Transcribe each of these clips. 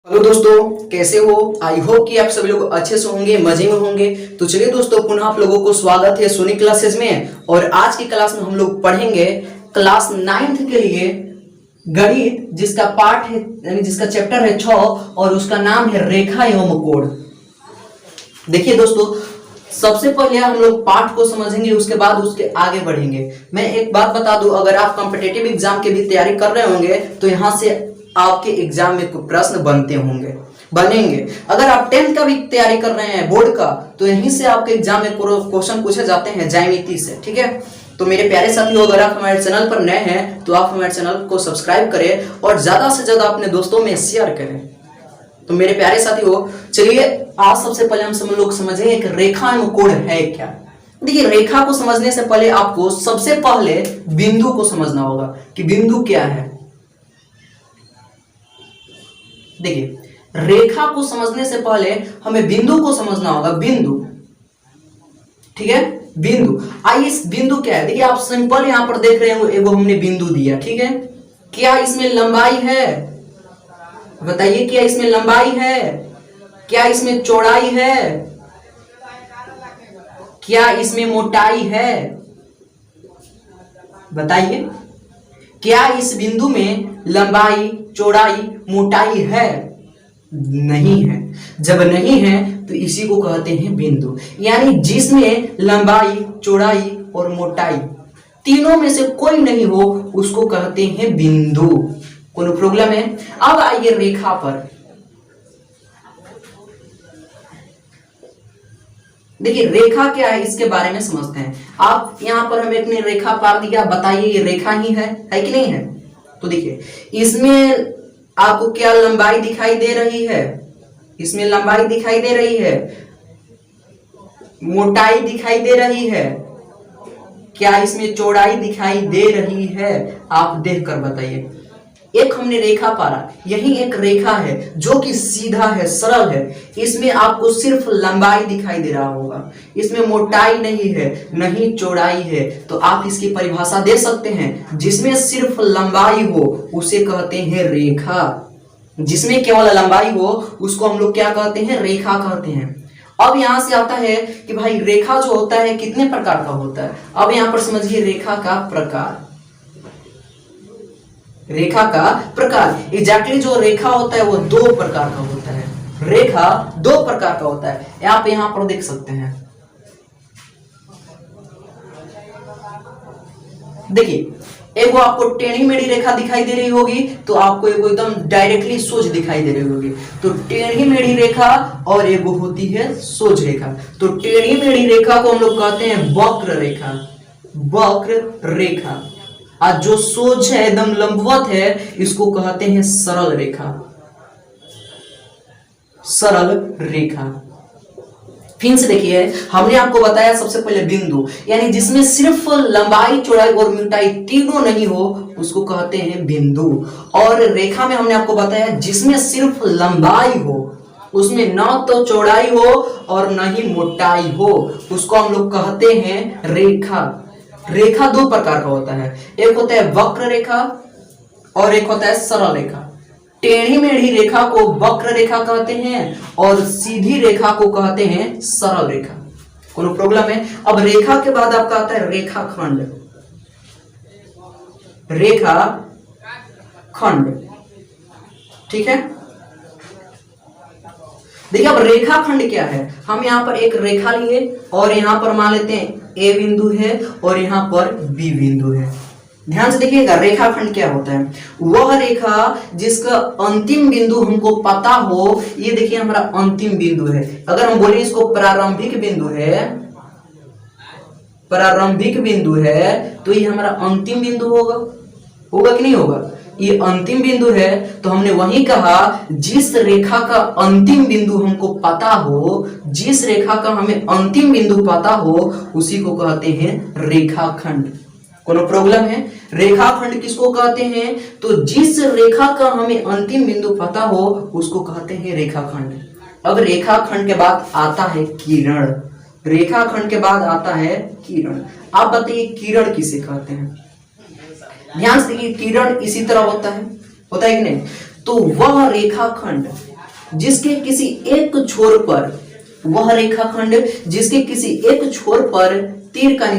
Hello दोस्तों, कैसे हो? आई होप कि आप सभी लोग अच्छे से होंगे, मजे में होंगे। तो चलिए दोस्तों, पुनः आप लोगों को स्वागत है सोनी क्लासेस में। और आज की क्लास में हम लोग पढ़ेंगे क्लास 9th के लिए गणित, जिसका पार्ट है यानी जिसका चैप्टर है 6 और उसका नाम है रेखा एवं कोण। देखिए दोस्तों, सबसे पहले हम लोग पाठ को समझेंगे, उसके बाद उसके आगे बढ़ेंगे। मैं एक बात बता दूं, अगर आप कॉम्पिटिटिव एग्जाम की भी तैयारी कर रहे होंगे तो यहाँ से आपके एग्जाम में कुछ प्रश्न बनेंगे। अगर आप 10th का भी तैयारी कर रहे हैं बोर्ड का, तो यहीं से आपके एग्जाम में क्वेश्चन पूछे जाते हैं ज्यामिति से। ठीक है, तो मेरे प्यारे साथियों, अगर आप हमारे चैनल पर नए हैं तो आप हमारे चैनल को सब्सक्राइब करें और ज्यादा से ज्यादा अपने दोस्तों में शेयर करें। तो मेरे प्यारे साथियों, चलिए आज सबसे पहले हम सब लोग समझेंगे कि रेखा एवं कोण है क्या। देखिए, रेखा को समझने से पहले आपको सबसे पहले बिंदु को समझना होगा कि बिंदु क्या है। देखिए, रेखा को समझने से पहले हमें बिंदु को समझना होगा। बिंदु, ठीक है, बिंदु। आइए, इस बिंदु क्या है? देखिए, आप सिंपल यहां पर देख रहे हो, एगो हमने बिंदु दिया। ठीक है, क्या इसमें लंबाई है? बताइए, क्या इसमें लंबाई है? क्या इसमें चौड़ाई है? क्या इसमें मोटाई है? बताइए, क्या इस बिंदु में लंबाई, चौड़ाई, मोटाई है? नहीं है। जब नहीं है तो इसी को कहते हैं बिंदु। यानी जिसमें लंबाई, चौड़ाई और मोटाई तीनों में से कोई नहीं हो उसको कहते हैं बिंदु। कोई प्रॉब्लम है? अब आइए रेखा पर। देखिए, रेखा क्या है इसके बारे में समझते हैं। आप यहां पर हमें एक रेखा पार दिया, बताइए ये रेखा ही है कि नहीं है? तो देखिए, इसमें आपको क्या लंबाई दिखाई दे रही है? इसमें लंबाई दिखाई दे रही है, मोटाई दिखाई दे रही है, क्या इसमें चौड़ाई दिखाई दे रही है? आप देखकर बताइए। एक हमने रेखा पारा, यही एक रेखा है जो कि सीधा है, सरल है। इसमें आपको सिर्फ लंबाई दिखाई दे रहा होगा, इसमें मोटाई नहीं है, नहीं चौड़ाई है। तो आप इसकी परिभाषा दे सकते हैं, जिसमें सिर्फ लंबाई हो उसे कहते हैं रेखा। जिसमें केवल लंबाई हो उसको हम लोग क्या कहते हैं? रेखा कहते हैं। अब यहां से आता है कि भाई रेखा जो होता है कितने प्रकार का होता है। अब यहां पर समझिए रेखा का प्रकार। रेखा का प्रकार एग्जैक्टली जो रेखा होता है वो दो प्रकार का होता है। रेखा दो प्रकार का होता है, आप यहां पर देख सकते हैं। देखिए, एगो आपको टेढ़ी मेढ़ी रेखा दिखाई दे रही होगी, तो आपको एगो एकदम डायरेक्टली सोज दिखाई दे रही होगी। तो टेढ़ी मेढ़ी रेखा और एगो होती है सोज रेखा। तो टेढ़ी मेढ़ी रेखा को हम लोग कहते हैं वक्र रेखा। वक्र रेखा। और जो सोज है, एकदम लंबवत है, इसको कहते हैं सरल रेखा। सरल रेखा। फिर से देखिए, हमने आपको बताया सबसे पहले बिंदु, यानी जिसमें सिर्फ लंबाई, चौड़ाई और मोटाई तीनों नहीं हो उसको कहते हैं बिंदु। और रेखा में हमने आपको बताया जिसमें सिर्फ लंबाई हो, उसमें न तो चौड़ाई हो और न ही मोटाई हो, उसको हम लोग कहते हैं रेखा। रेखा दो प्रकार का होता है, एक होता है वक्र रेखा और एक होता है सरल रेखा। टेढ़ी मेढ़ी रेखा को वक्र रेखा कहते हैं और सीधी रेखा को कहते हैं सरल रेखा। कोई प्रॉब्लम है? अब रेखा के बाद आपका आता है रेखा खंड। रेखा खंड, ठीक है। देखिए, अब रेखा खंड क्या है? हम यहां पर एक रेखा लिए और यहां पर मान लेते हैं ए बिंदु है और यहां पर बी बिंदु है। ध्यान से देखिएगा, रेखाखंड क्या होता है? वह रेखा जिसका अंतिम बिंदु हमको पता हो। ये देखिए हमारा अंतिम बिंदु है। अगर हम बोले इसको प्रारंभिक बिंदु है, प्रारंभिक बिंदु है, तो ये हमारा अंतिम बिंदु होगा कि नहीं होगा? ये अंतिम बिंदु है, तो हमने वही कहा जिस रेखा का अंतिम बिंदु हमको पता हो, जिस रेखा का हमें अंतिम बिंदु पता हो उसी को कहते हैं रेखाखंड। कोनो प्रॉब्लम है? रेखाखंड किसको कहते हैं? तो जिस रेखा का हमें अंतिम बिंदु पता हो उसको कहते हैं रेखाखंड। अब रेखाखंड के बाद आता है किरण। रेखाखंड के बाद आता है किरण। आप बताइए किरण किसे कहते हैं? ध्यान से देखिए, किरण इसी तरह होता है कि नहीं? तो वह रेखाखंड जिसके किसी एक छोर पर, वह रेखाखंड जिसके किसी एक छोर पर तीर का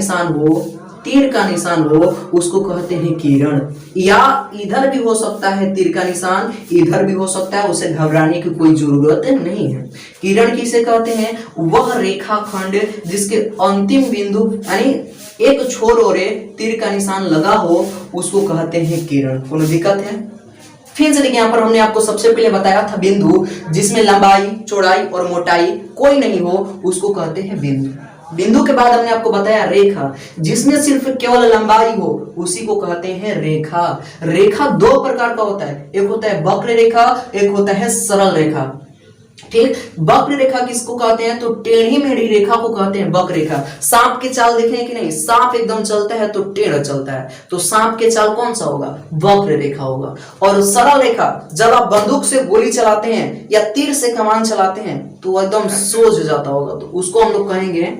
निशान हो उसको कहते हैं किरण। या इधर भी हो सकता है तीर का निशान, इधर भी हो सकता है, उसे घबराने की कोई जरूरत नहीं है। किरण किसे कहते हैं? वह रेखाखंड जिसके अंतिम बिंदु यानी एक छोर और तीर का निशान लगा हो उसको कहते हैं किरण। कोनो दिक्कत है? फिर से देखिए, यहाँ पर हमने आपको सबसे पहले बताया था बिंदु जिसमें लंबाई, चौड़ाई और मोटाई कोई नहीं हो उसको कहते हैं बिंदु। बिंदु के बाद हमने आपको बताया रेखा, जिसमें सिर्फ केवल लंबाई हो उसी को कहते हैं रेखा। रेखा दो प्रकार का होता है, एक होता है वक्र रेखा, एक होता है सरल रेखा। ठीक, वक्र रेखा किसको कहते हैं? तो टेढ़ी मेढ़ी रेखा को कहते हैं वक्र रेखा। सांप के चाल देखे हैं कि नहीं? सांप एकदम चलता है तो टेढ़ा चलता है, तो सांप के चाल कौन सा होगा? वक्र रेखा होगा। और सरल रेखा, जब आप बंदूक से गोली चलाते हैं या तीर से कमान चलाते हैं तो एकदम सोझ जाता होगा, तो उसको हम लोग कहेंगे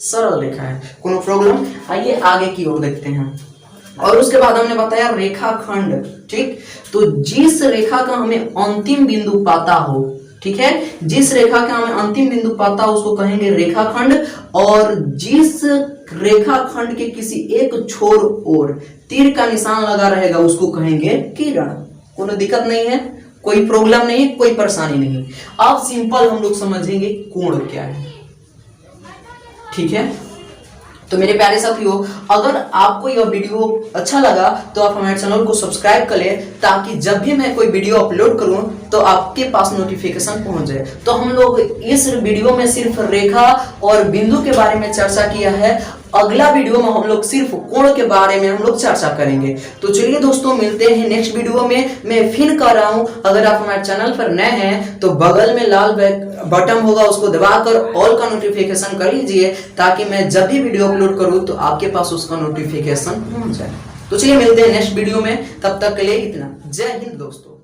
सरल रेखा है। कोनो प्रॉब्लम? आइए आगे की ओर देखते हैं। और उसके बाद हमने बताया रेखाखंड। ठीक, तो जिस रेखा का हमें अंतिम बिंदु पाता हो, ठीक है, जिस रेखा का हमें अंतिम बिंदु पाता हो उसको कहेंगे रेखाखंड। और जिस रेखाखंड के किसी एक छोर और तीर का निशान लगा रहेगा उसको कहेंगे किरण। कोनो दिक्कत नहीं है, कोई प्रॉब्लम नहीं है, कोई परेशानी नहीं। अब सिंपल हम लोग समझेंगे कोण क्या है। ठीक है, तो मेरे प्यारे साथियों, अगर आपको यह वीडियो अच्छा लगा तो आप हमारे चैनल को सब्सक्राइब कर लें, ताकि जब भी मैं कोई वीडियो अपलोड करूं तो आपके पास नोटिफिकेशन पहुंच जाए। तो हम लोग इस वीडियो में सिर्फ रेखा और बिंदु के बारे में चर्चा किया है। अगला वीडियो में हम लोग सिर्फ कोण के बारे में हम लोग चर्चा करेंगे। तो चलिए दोस्तों, मिलते हैं नेक्स्ट वीडियो में। मैं फिर कह रहा हूं, अगर आप हमारे चैनल पर नए हैं तो बगल में लाल बटन होगा, उसको दबाकर ऑल का नोटिफिकेशन कर लीजिए, ताकि मैं जब भी वीडियो अपलोड करूं तो आपके पास उसका नोटिफिकेशन पहुंच जाए। तो चलिए मिलते हैं नेक्स्ट वीडियो में, तब तक के लिए इतना। जय हिंद दोस्तों।